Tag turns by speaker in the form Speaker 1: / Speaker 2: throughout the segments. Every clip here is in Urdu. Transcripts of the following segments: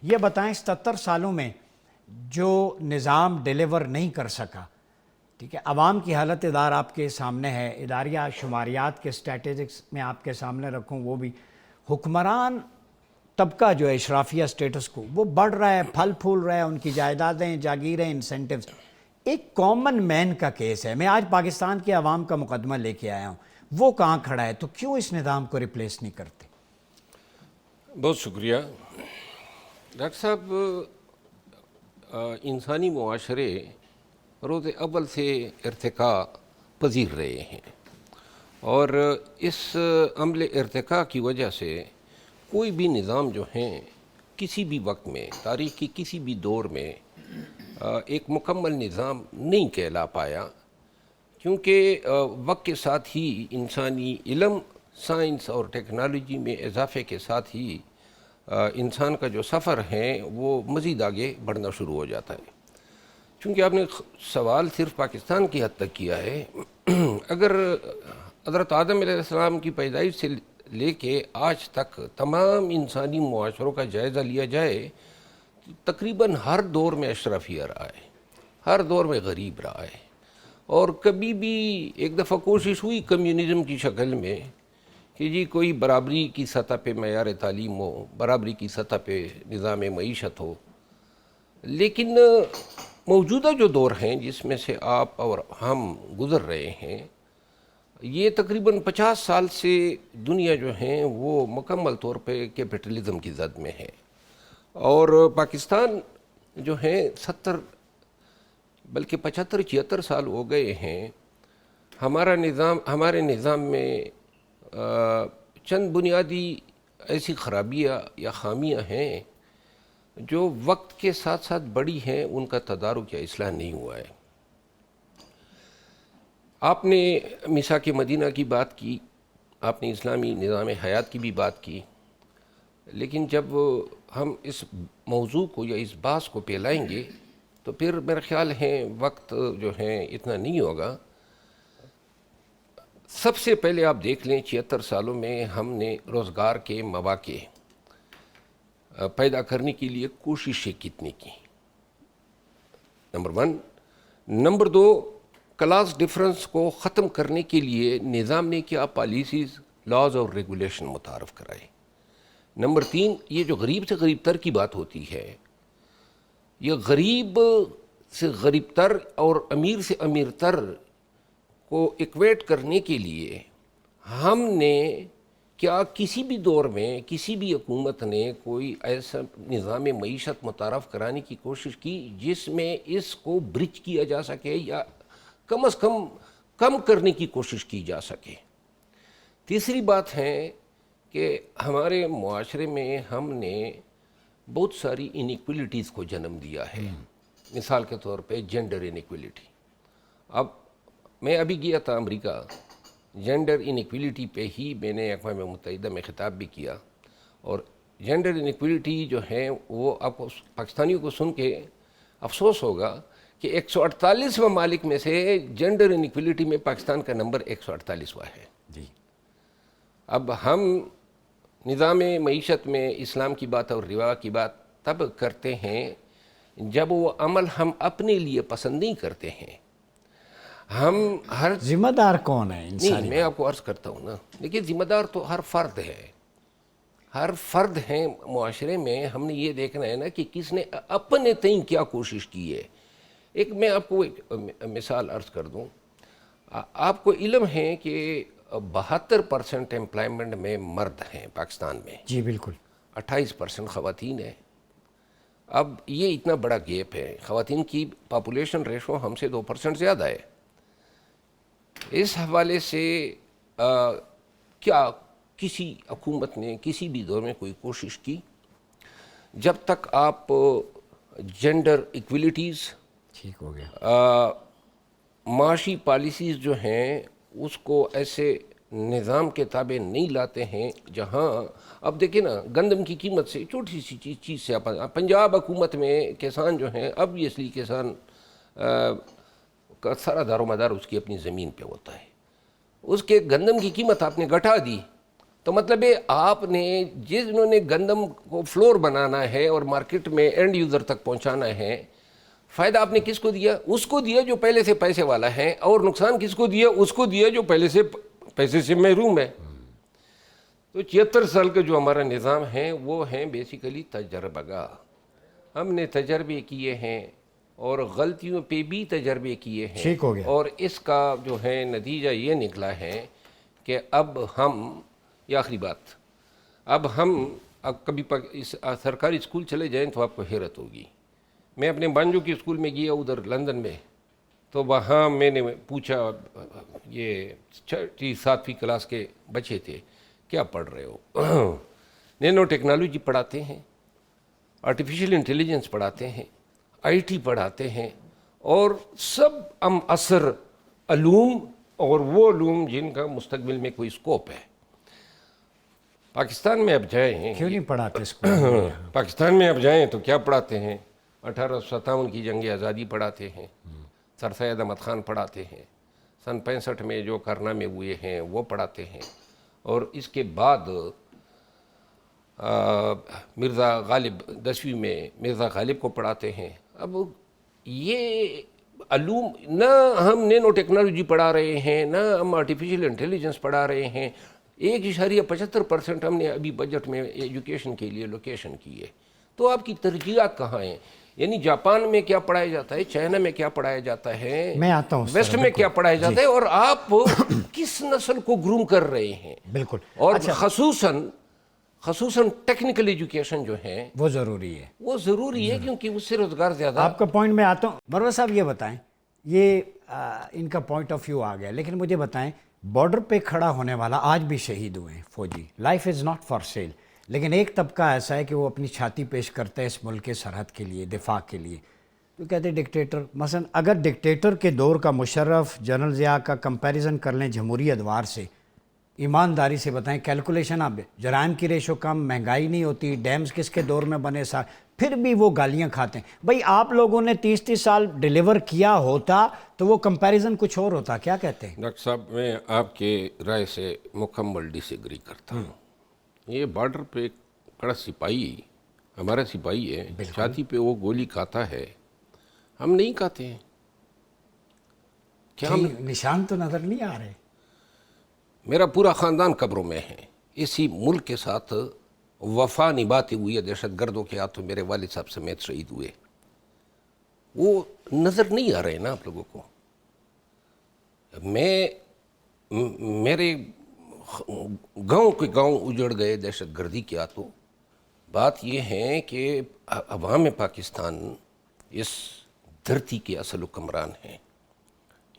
Speaker 1: یہ بتائیں 77 سالوں میں جو نظام ڈیلیور نہیں کر سکا، ٹھیک ہے، عوام کی حالت ادار آپ کے سامنے ہے، اداریہ شماریات کے اسٹیٹسٹکس میں آپ کے سامنے رکھوں، وہ بھی حکمران طبقہ جو ہے اشرافیہ سٹیٹس کو وہ بڑھ رہا ہے، پھل پھول رہا ہے، ان کی جائیدادیں، جاگیریں، انسینٹیوز۔ ایک کامن مین کا کیس ہے، میں آج پاکستان کے عوام کا مقدمہ لے کے آیا ہوں، وہ کہاں کھڑا ہے، تو کیوں اس نظام کو ریپلیس نہیں کرتے؟
Speaker 2: بہت شکریہ ڈاکٹر صاحب۔ انسانی معاشرے روز اول سے ارتقاء پذیر رہے ہیں، اور اس عمل ارتقاء کی وجہ سے کوئی بھی نظام جو ہیں کسی بھی وقت میں، تاریخ کی کسی بھی دور میں ایک مکمل نظام نہیں کہلا پایا، کیونکہ وقت کے ساتھ ہی انسانی علم، سائنس اور ٹیکنالوجی میں اضافے کے ساتھ ہی انسان کا جو سفر ہے وہ مزید آگے بڑھنا شروع ہو جاتا ہے۔ چونکہ آپ نے سوال صرف پاکستان کی حد تک کیا ہے، اگر حضرت آدم علیہ السلام کی پیدائش سے لے کے آج تک تمام انسانی معاشروں کا جائزہ لیا جائے، تقریباً ہر دور میں اشرافیہ رہا ہے، ہر دور میں غریب رہا ہے، اور کبھی بھی ایک دفعہ کوشش ہوئی کمیونزم کی شکل میں کہ جی کوئی برابری کی سطح پہ معیار تعلیم ہو، برابری کی سطح پہ نظام معیشت ہو، لیکن موجودہ جو دور ہیں جس میں سے آپ اور ہم گزر رہے ہیں، یہ تقریباً 50 سال سے دنیا جو ہیں وہ مکمل طور پہ کیپٹلزم کی زد میں ہے، اور پاکستان جو ہیں 70 بلکہ 75-76 سال ہو گئے ہیں۔ ہمارے نظام میں چند بنیادی ایسی خرابیاں یا خامیاں ہیں جو وقت کے ساتھ ساتھ بڑی ہیں، ان کا تدارک یا اصلاح نہیں ہوا ہے۔ آپ نے میثاق مدینہ کی بات کی، آپ نے اسلامی نظام حیات کی بھی بات کی، لیکن جب ہم اس موضوع کو یا اس بحث کو پھیلائیں گے تو پھر میرا خیال ہے وقت جو ہے اتنا نہیں ہوگا۔ سب سے پہلے آپ دیکھ لیں 76 سالوں میں ہم نے روزگار کے مواقع پیدا کرنے کے لیے کوششیں کتنی کی، نمبر 1۔ نمبر 2، کلاس ڈیفرنس کو ختم کرنے کے لیے نظام نے کیا پالیسیز، لاز اور ریگولیشن متعارف کرائے۔ نمبر 3، یہ جو غریب سے غریب تر کی بات ہوتی ہے، یہ غریب سے غریب تر اور امیر سے امیر تر کو ایکویٹ کرنے کے لیے ہم نے کیا کسی بھی دور میں کسی بھی حکومت نے کوئی ایسا نظام معیشت متعارف کرانے کی کوشش کی جس میں اس کو برج کیا جا سکے یا کم از کم کم کرنے کی کوشش کی جا سکے۔ تیسری بات ہے کہ ہمارے معاشرے میں ہم نے بہت ساری انیکویلٹیز کو جنم دیا ہے، مثال کے طور پہ جینڈر انیکویلٹی۔ اب میں ابھی گیا تھا امریکہ، جینڈر انیکویلٹی پہ ہی میں نے اقوام متحدہ میں خطاب بھی کیا، اور جینڈر انیکویلٹی جو ہے وہ آپ کو پاکستانیوں کو سن کے افسوس ہوگا کہ 148 ممالک میں سے جینڈر انیکویلٹی میں پاکستان کا نمبر 148واں ہے۔
Speaker 1: جی،
Speaker 2: اب ہم نظام معیشت میں اسلام کی بات اور روا کی بات تب کرتے ہیں جب وہ عمل ہم اپنے لیے پسند نہیں کرتے ہیں۔ ہم ہر
Speaker 1: ذمہ دار کون ہے
Speaker 2: نہیں،
Speaker 1: انسانی؟
Speaker 2: میں آپ کو عرض کرتا ہوں نا، لیکن ذمہ دار تو ہر فرد ہے، ہر فرد ہے معاشرے میں۔ ہم نے یہ دیکھنا ہے نا کہ کس نے اپنے تئیں کیا کوشش کی ہے۔ ایک میں آپ کو ایک مثال عرض کر دوں، آپ کو علم ہے کہ 72% امپلائمنٹ میں مرد ہیں پاکستان میں،
Speaker 1: جی بالکل،
Speaker 2: 28% خواتین ہیں۔ اب یہ اتنا بڑا گیپ ہے، خواتین کی پاپولیشن ریشو ہم سے 2% زیادہ ہے۔ اس حوالے سے کیا کسی حکومت نے کسی بھی دور میں کوئی کوشش کی؟ جب تک آپ جینڈر ایکویلٹیز،
Speaker 1: ٹھیک ہو گیا،
Speaker 2: معاشی پالیسیز جو ہیں اس کو ایسے نظام کے تابع نہیں لاتے ہیں جہاں اب دیکھیں نا، گندم کی قیمت سے چھوٹی سی چیز سے پنجاب حکومت میں کسان جو ہیں، obviously کسان کا سارا دار و مدار اس کی اپنی زمین پہ ہوتا ہے، اس کے گندم کی قیمت آپ نے گھٹا دی تو مطلب ہے آپ نے جنہوں نے گندم کو فلور بنانا ہے اور مارکیٹ میں اینڈ یوزر تک پہنچانا ہے، فائدہ آپ نے کس کو دیا؟ اس کو دیا جو پہلے سے پیسے والا ہے، اور نقصان کس کو دیا؟ اس کو دیا جو پہلے سے پیسے سے محروم ہے۔ تو 76 سال کا جو ہمارا نظام ہے وہ ہے بیسیکلی تجربہ گاہ۔ ہم نے تجربے کیے ہیں اور غلطیوں پہ بھی تجربے کیے ہیں،
Speaker 1: ٹھیک ہو گیا۔
Speaker 2: اور اس کا جو ہے نتیجہ یہ نکلا ہے کہ اب ہم، یہ آخری بات، اب کبھی سرکاری اسکول چلے جائیں تو آپ کو حیرت ہوگی۔ میں اپنے بانجو کی اسکول میں گیا ادھر لندن میں، تو وہاں میں نے پوچھا، یہ 6-7ویں کلاس کے بچے تھے، کیا پڑھ رہے ہو؟ نینو ٹیکنالوجی پڑھاتے ہیں، آرٹیفیشل انٹیلیجنس پڑھاتے ہیں، آئی ٹی پڑھاتے ہیں، اور سب اثر علوم، اور وہ علوم جن کا مستقبل میں کوئی اسکوپ ہے۔ پاکستان میں اب جائیں،
Speaker 1: کیوں نہیں پڑھاتے اسکول؟
Speaker 2: پاکستان میں اب جائیں تو کیا پڑھاتے ہیں؟ 1857 کی جنگ آزادی پڑھاتے ہیں، سر سید احمد خان پڑھاتے ہیں، سن 65 میں جو کارنامے ہوئے ہیں وہ پڑھاتے ہیں، اور اس کے بعد مرزا غالب 10ویں میں مرزا غالب کو پڑھاتے ہیں۔ اب یہ علوم، نہ ہم نینو ٹیکنالوجی پڑھا رہے ہیں، نہ ہم آرٹیفیشل انٹیلیجنس پڑھا رہے ہیں۔ 1.75% ہم نے ابھی بجٹ میں ایجوکیشن کے لیے لوکیشن کی ہے۔ تو آپ کی ترجیحات کہاں ہیں؟ یعنی جاپان میں کیا پڑھایا جاتا ہے، چائنا میں کیا پڑھایا جاتا ہے،
Speaker 1: میں آتا ہوں
Speaker 2: ویسٹ میں کیا پڑھایا جاتا ہے، اور آپ کس نسل کو گروم کر رہے ہیں؟
Speaker 1: بالکل۔
Speaker 2: اور خصوصاً ٹیکنیکل ایجوکیشن جو ہے
Speaker 1: وہ ضروری ہے،
Speaker 2: وہ ضروری ہے، کیونکہ اس سے روزگار زیادہ۔
Speaker 1: آپ کا پوائنٹ میں آتا ہوں۔ مروہ صاحب یہ بتائیں، یہ ان کا پوائنٹ آف ویو آ گیا، لیکن مجھے بتائیں، بارڈر پہ کھڑا ہونے والا آج بھی شہید ہوئے ہیں فوجی، life is not for sale, لیکن ایک طبقہ ایسا ہے کہ وہ اپنی چھاتی پیش کرتا ہے اس ملک کے سرحد کے لیے، دفاع کے لیے، تو کہتے ہیں ڈکٹیٹر۔ مثلا اگر ڈکٹیٹر کے دور کا مشرف، جنرل ضیاء کا کمپیریزن کر لیں جمہوری ادوار سے، ایمانداری سے بتائیں، کیلکولیشن اب جرائم کی ریشو کم، مہنگائی نہیں ہوتی، ڈیمز کس کے دور میں بنے، پھر بھی وہ گالیاں کھاتے ہیں۔ بھائی آپ لوگوں نے 30 سال ڈیلیور کیا ہوتا تو وہ کمپیریزن کچھ اور ہوتا، کیا کہتے ہیں؟
Speaker 2: ڈاکٹر صاحب، میں آپ کے رائے سے مکمل ڈس ایگری کرتا ہوں۔ یہ بارڈر پہ کڑا سپاہی، ہمارا سپاہی ہے، چھاتی پہ وہ گولی کھاتا ہے، ہم نہیں کھاتے ہیں کیا؟ ہم
Speaker 1: نشان تو نظر نہیں آ رہے۔
Speaker 2: میرا پورا خاندان قبروں میں ہے، اسی ملک کے ساتھ وفا نبھاتے ہوئے دہشت گردوں کے ہاتھوں میرے والد صاحب سمیت شہید ہوئے۔ وہ نظر نہیں آ رہے نا آپ لوگوں کو۔ میرے گاؤں کے گاؤں اجڑ گئے دہشت گردی کے ہاتھوں۔ بات یہ ہے کہ عوام پاکستان اس دھرتی کے اصل حکمران ہیں۔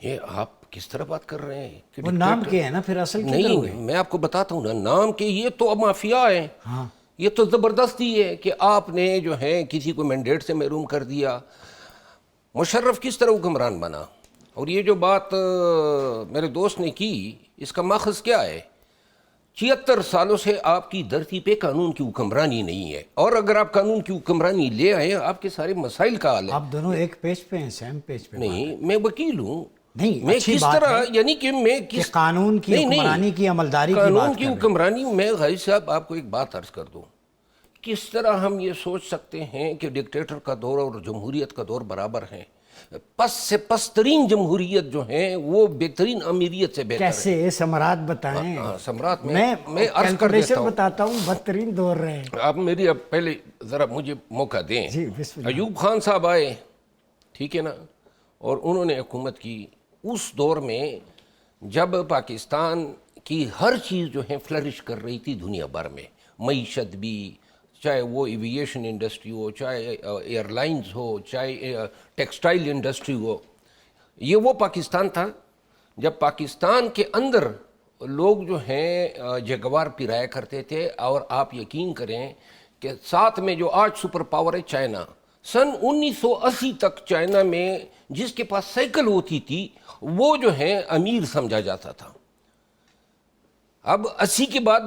Speaker 2: یہ آپ کس طرح بات کر رہے ہیں کہ
Speaker 1: وہ نام کیا ہے نا، پھر اصل
Speaker 2: نہیں، میں آپ کو بتاتا ہوں نا، نام کے یہ تو اب مافیا ہے، یہ تو زبردستی ہے کہ آپ نے جو ہے کسی کو مینڈیٹ سے محروم کر دیا۔ مشرف کس طرح حکمران بنا؟ اور یہ جو بات میرے دوست نے کی، اس کا ماخذ کیا ہے؟ 76 سالوں سے آپ کی دھرتی پہ قانون کی حکمرانی نہیں ہے، اور اگر آپ قانون کی حکمرانی لے آئے، آپ کے سارے مسائل کا حل ہے۔
Speaker 1: آپ دونوں ایک پیج پہ ہیں، سیم پیج پہ۔
Speaker 2: نہیں، میں وکیل ہوں،
Speaker 1: نہیں،
Speaker 2: میں
Speaker 1: اچھی
Speaker 2: کس
Speaker 1: بات
Speaker 2: طرح،
Speaker 1: ہے
Speaker 2: یعنی کہ میں
Speaker 1: کہ قانون کی حکمرانی کی عملداری کی
Speaker 2: قانون
Speaker 1: بات
Speaker 2: کی
Speaker 1: کر رہے ہیں۔
Speaker 2: حکمرانی میں غازی صاحب آپ کو ایک بات عرض کر دوں، کس طرح ہم یہ سوچ سکتے ہیں کہ ڈکٹیٹر کا دور اور جمہوریت کا دور برابر ہیں؟ پس سے پسترین جمہوریت جو ہیں وہ بہترین امیریت سے بہتر ہے۔
Speaker 1: کیسے ثمرات بتائیں؟
Speaker 2: ثمرات
Speaker 1: میں
Speaker 2: عرض کر دیتا ہوں،
Speaker 1: بتاتا ہوں، بدترین دور رہے۔
Speaker 2: آپ میری اب پہلے ذرا مجھے موقع دیں۔
Speaker 1: جی بسم اللہ۔
Speaker 2: ایوب خان صاحب آئے، ٹھیک ہے نا، اور انہوں نے حکومت کی اس دور میں جب پاکستان کی ہر چیز جو ہے فلرش کر رہی تھی دنیا بھر میں، معیشت بھی، چاہے وہ ایوییشن انڈسٹری ہو، چاہے ایئر لائنز ہو، چاہے ٹیکسٹائل انڈسٹری ہو، یہ وہ پاکستان تھا جب پاکستان کے اندر لوگ جو ہیں جگوار پرایا کرتے تھے۔ اور آپ یقین کریں کہ ساتھ میں جو آج سپر پاور ہے چائنا، سن 1980 تک چائنا میں جس کے پاس سائیکل ہوتی تھی وہ جو ہے امیر سمجھا جاتا تھا۔ اب 80 کے بعد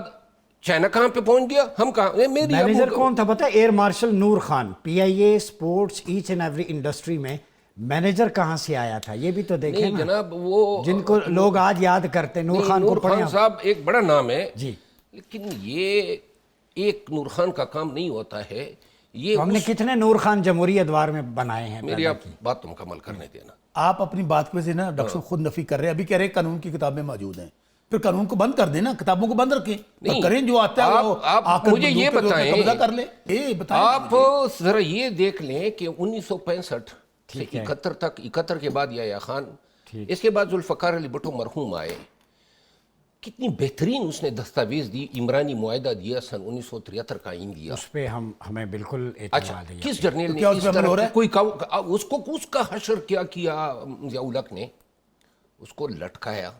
Speaker 2: چائنا کہاں پہ پہنچ گیا، ہم کہاں؟
Speaker 1: مینیجر کون تھا پتہ؟ Air marshal Noor Khan, PIA sports each and every industry میں مینیجر کہاں سے آیا تھا، یہ بھی تو دیکھیں
Speaker 2: نہیں
Speaker 1: نا
Speaker 2: جناب، وہ
Speaker 1: جن کو لوگ آج یاد کرتے ہیں۔ نور خان کو
Speaker 2: نور خان صاحب ایک بڑا نام ہے،
Speaker 1: جی،
Speaker 2: لیکن یہ ایک نور خان کا کام نہیں ہوتا ہے. یہ
Speaker 1: تو ہم نے کتنے نور خان جمہوری ادوار میں بنائے ہیں.
Speaker 2: میری آپ بات مکمل کرنے دینا.
Speaker 3: آپ اپنی بات پہ سے نا ڈاکٹر صاحب خود نفی کر رہے ہیں. ابھی کہہ رہے ہیں قانون کی کتابیں موجود ہیں, پھر قانون کو بند کر دیں نا, کتابوں کو بند رکھیں,
Speaker 2: نہیں,
Speaker 3: کریں جو آتا ہے وہ
Speaker 2: آپ مجھے یہ بتائیں,
Speaker 3: قبضہ کر لیں.
Speaker 2: آپ ذرا یہ دیکھ لیں کہ 1965 سے 71 کے بعد یحییٰ خان, اس کے بعد ذوالفقار علی بھٹو مرحوم آئے, کتنی بہترین اس نے دستاویز دی, عمرانی معاہدہ دیا, سن 1973 کا آئین دیا.
Speaker 1: اس پہ ہمیں بالکل
Speaker 2: اچھا,
Speaker 1: اعتماد ہے.
Speaker 2: کس جرنیل نے اس طرح کوئی اس کا حشر کیا ضیاء الحق نے, اس کو لٹکایا,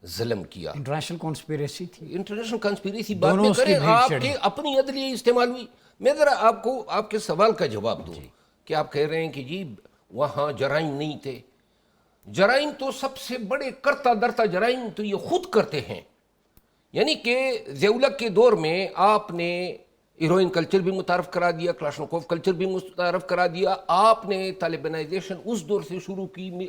Speaker 2: ظلم کیا.
Speaker 1: انٹرنیشنل کانسپیریسی تھی.
Speaker 2: انٹرنیشنل کانسپیریسی بعد میں کریں, آپ کے اپنی عدلیہ استعمال ہوئی. میں ذرا آپ کو آپ کے سوال کا جواب دوں کہ آپ کہہ رہے ہیں کہ جی وہاں جرائم نہیں تھے. جرائم تو سب سے بڑے کرتا درتا جرائم تو یہ خود کرتے ہیں. یعنی کہ ضیاء الحق کے دور میں آپ نے ہیروئن کلچر بھی متعارف کرا دیا, کلاشنکوف کلچر بھی متعارف کرا دیا, آپ نے طالبانائزیشن اس دور سے شروع کی.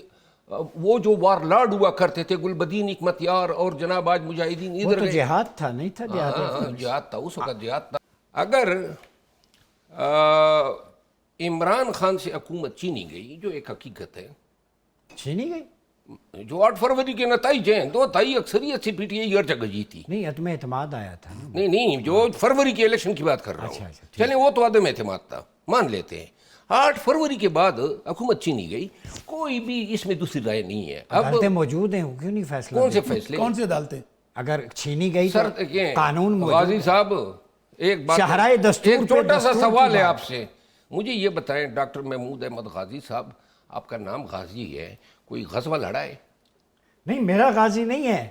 Speaker 2: وہ جو وار لارڈ ہوا کرتے تھے, گلبدین حکمت یار اور جناب آج مجاہدین ادھر
Speaker 1: تو جہاد تھا, نہیں تھا
Speaker 2: جہاد تھا, اس وقت جہاد تھا. اگر عمران خان سے حکومت چینی گئی, جو ایک حقیقت ہے,
Speaker 1: چھینی گئی,
Speaker 2: جو 8 فروری کے نتائج ہیں, 2/3 اکثریت سے پی ٹی آئی ہر جگہ جیتی.
Speaker 1: نہیں عدم اعتماد آیا تھا نا.
Speaker 2: نہیں, جو فروری کے الیکشن کی بات کر رہا ہوں, چلیں وہ تو عدم اعتماد تھا, مان لیتے ہیں. 8 فروری کے بعد حکومت چینی گئی, کوئی بھی اس میں دوسری رائے نہیں ہے. اب
Speaker 1: عدالتیں موجود ہیں, کیوں نہیں فیصلہ؟
Speaker 2: کون سے فیصلے,
Speaker 3: کون سی عدالتیں؟
Speaker 1: اگر چھینی گئی تو
Speaker 2: سر
Speaker 1: قانون موجود.
Speaker 2: غازی صاحب ایک بات,
Speaker 1: شاہراہ دستور
Speaker 2: ایک
Speaker 1: پہ
Speaker 2: چھوٹا سا
Speaker 1: دستور
Speaker 2: سوال
Speaker 1: کی
Speaker 2: ہے
Speaker 1: بات.
Speaker 2: آپ سے. مجھے یہ بتائیں, ڈاکٹر محمود احمد غازی صاحب, آپ کا نام غازی ہے, کوئی غزوہ لڑا ہے؟
Speaker 1: نہیں, میرا غازی نہیں ہے,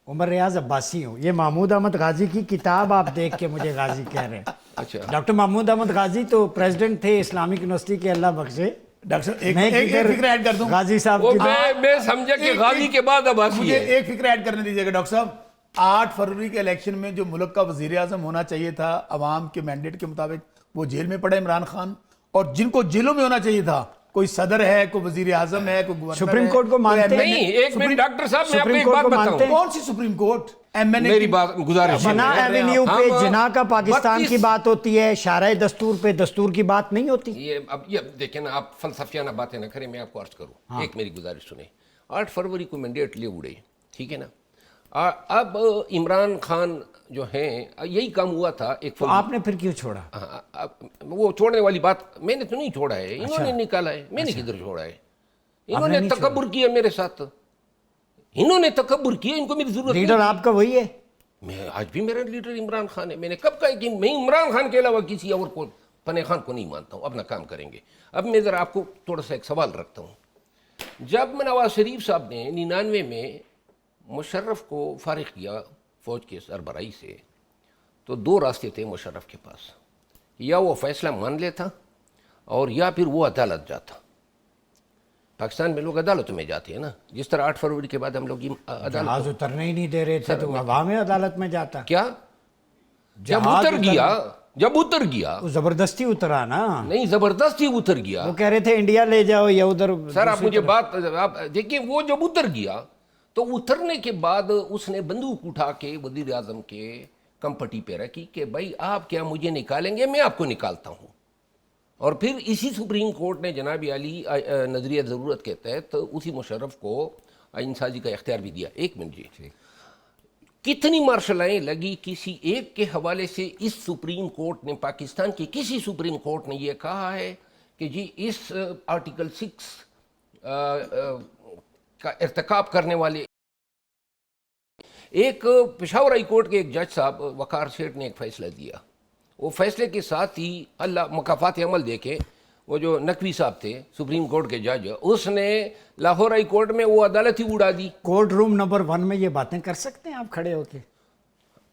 Speaker 1: عمر ریاض عباسی ہوں. یہ محمود احمد غازی کی کتاب آپ دیکھ کے مجھے غازی کہہ رہے ہیں.
Speaker 2: اچھا,
Speaker 1: ڈاکٹر محمود احمد غازی تو پریزیڈنٹ تھے اسلامک یونیورسٹی کے, اللہ بخشے.
Speaker 3: ڈاکٹر صاحب
Speaker 1: میں
Speaker 3: ایک فکر ایڈ کر دوں.
Speaker 1: غازی صاحب کی
Speaker 2: میں سمجھا کہ غازی کے بعد عباسی
Speaker 3: مجھے
Speaker 2: ہے.
Speaker 3: ایک فکر ایڈ کرنے دیجیے گا ڈاکٹر صاحب. 8 فروری کے الیکشن میں جو ملک کا وزیر اعظم ہونا چاہیے تھا عوام کے مینڈیٹ کے مطابق, وہ جیل میں پڑے عمران خان, اور جن کو جیلوں میں ہونا چاہیے تھا, کوئی صدر ہے, کوئی وزیر اعظم ہے, کوئی گورنر ہے.
Speaker 1: سپریم کورٹ کو مانتے
Speaker 2: نہیں, ایک منٹ ڈاکٹر صاحب, میں آپ کو ایک بات بتاؤں.
Speaker 3: کون سی سپریم کورٹ؟
Speaker 2: میری بات گزارش ہے.
Speaker 1: جناح ایوینیو پہ جناح کا پاکستان کی بات ہوتی ہے, شارع دستور پہ دستور کی بات نہیں ہوتی.
Speaker 2: یہ دیکھیں نا, آپ فلسفیانہ باتیں نہ کریں, میں آپ کو عرض کروں. ایک میری گزارش سنیں. 8 فروری کو مینڈیٹ لے اڑے, ٹھیک ہے نا. اب عمران خان جو ہیں, یہی کام ہوا تھا. ایک
Speaker 1: آپ نے پھر کیوں چھوڑا؟
Speaker 2: وہ چھوڑنے والی بات میں نے تو نہیں چھوڑا ہے, انہوں نے نکالا ہے, میں نے کدھر چھوڑا ہے. انہوں نے تکبر کیا میرے ساتھ, انہوں نے تکبر کیا, ان کو میری ضرورت نہیں.
Speaker 1: لیڈر آپ کا وہی ہے.
Speaker 2: میں آج بھی میرا لیڈر عمران خان ہے. میں نے کب کہا کہ میں عمران خان کے علاوہ کسی اور کو, پنہ خان کو نہیں مانتا ہوں. اپنا کام کریں گے. اب میں ذرا آپ کو تھوڑا سا ایک سوال رکھتا ہوں. جب نواز شریف صاحب نے 99 میں مشرف کو فارغ کیا فوج کے سربراہی سے, تو 2 راستے تھے مشرف کے پاس. یا وہ فیصلہ مان لیتا, اور یا پھر وہ عدالت جاتا. پاکستان میں لوگ عدالتوں میں جاتے ہیں نا, جس طرح 8 فروری کے بعد ہم لوگ
Speaker 1: جہاز اترنے ہی نہیں دے رہے تھے تو ہوا میں عدالت میں جاتا.
Speaker 2: کیا جب اتر گیا
Speaker 1: وہ زبردستی اترا نا.
Speaker 2: نہیں, زبردستی اتر گیا.
Speaker 1: وہ کہہ رہے تھے انڈیا لے جاؤ یا ادھر.
Speaker 2: سر آپ مجھے بات آپ دیکھیں, وہ جب اتر گیا تو اترنے کے بعد اس نے بندوق اٹھا کے وزیر اعظم کے کمپٹی پہ رکھی کہ بھائی آپ کیا مجھے نکالیں گے, میں آپ کو نکالتا ہوں. اور پھر اسی سپریم کورٹ نے جناب علی نظریہ ضرورت کے تحت اسی مشرف کو آئین سازی کا اختیار بھی دیا. 1 منٹ جی. کتنی مارشل آئیں لگی کسی ایک کے حوالے سے. اس سپریم کورٹ نے, پاکستان کے کسی سپریم کورٹ نے یہ کہا ہے کہ جی اس آرٹیکل 6 کا ارتکاب کرنے والے, ایک پشاور ہائی کورٹ کے ایک جج صاحب وقار سیٹھ نے ایک فیصلہ دیا. وہ فیصلے کے ساتھ ہی اللہ مکافات عمل دیکھے, وہ جو نقوی صاحب تھے سپریم کورٹ کے جج, اس نے لاہور ہائی کورٹ میں وہ عدالت ہی اڑا دی.
Speaker 1: کورٹ روم نمبر 1 میں یہ باتیں کر سکتے ہیں آپ کھڑے ہو کے؟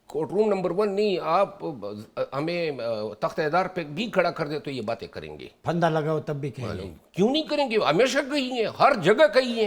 Speaker 2: کورٹ روم نمبر 1 نہیں, آپ ہمیں تخت ادار پہ بھی کھڑا کر دے تو یہ باتیں کریں گے.
Speaker 1: پھندا لگاؤ تب بھی کہیں گے.
Speaker 2: کیوں نہیں کریں گے, ہمیشہ کہی ہیں, ہر جگہ کہی ہیں.